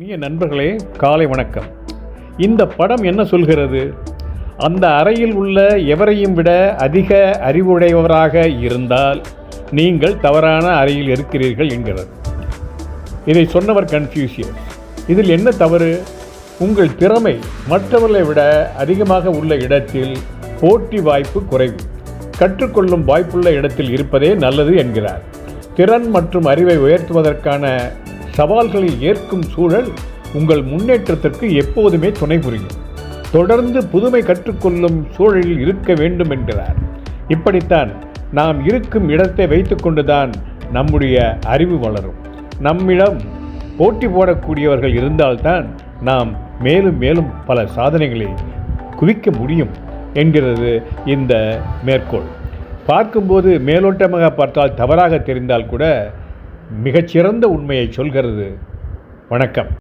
இனிய நண்பர்களே, காலை வணக்கம். இந்த படம் என்ன சொல்கிறது? அந்த அறையில் உள்ள எவரையும் விட அதிக அறிவுடையவராக இருந்தால் நீங்கள் தவறான அறையில் இருக்கிறீர்கள் என்கிறது. இதை சொன்னவர் கன்ஃபியூசியஸ். இதில் என்ன தவறு? உங்கள் திறமை மற்றவர்களை விட அதிகமாக உள்ள இடத்தில் போட்டி வாய்ப்பு குறைவு. கற்றுக்கொள்ளும் வாய்ப்புள்ள இடத்தில் இருப்பதே நல்லது என்கிறார். திறன் மற்றும் அறிவை உயர்த்துவதற்கான சவால்களை ஏற்கும் சூழல் உங்கள் முன்னேற்றத்திற்கு எப்போதுமே துணை புரியும். தொடர்ந்து புதுமை கற்றுக்கொள்ளும் சூழலில் இருக்க வேண்டும் என்கிறார். இப்படித்தான் நாம் இருக்கும் இடத்தை வைத்துக்கொண்டுதான் நம்முடைய அறிவு வளரும். நம்மிடம் போட்டி போடக்கூடியவர்கள் இருந்தால்தான் நாம் மேலும் மேலும் பல சாதனைகளை குவிக்க முடியும் என்கிறது இந்த மேற்கோள். பார்க்கும்போது மேலோட்டமாக பார்த்தால் தவறாக தெரிந்தால் கூட மிகச்சிறந்த உண்மையை சொல்கிறது. வணக்கம்.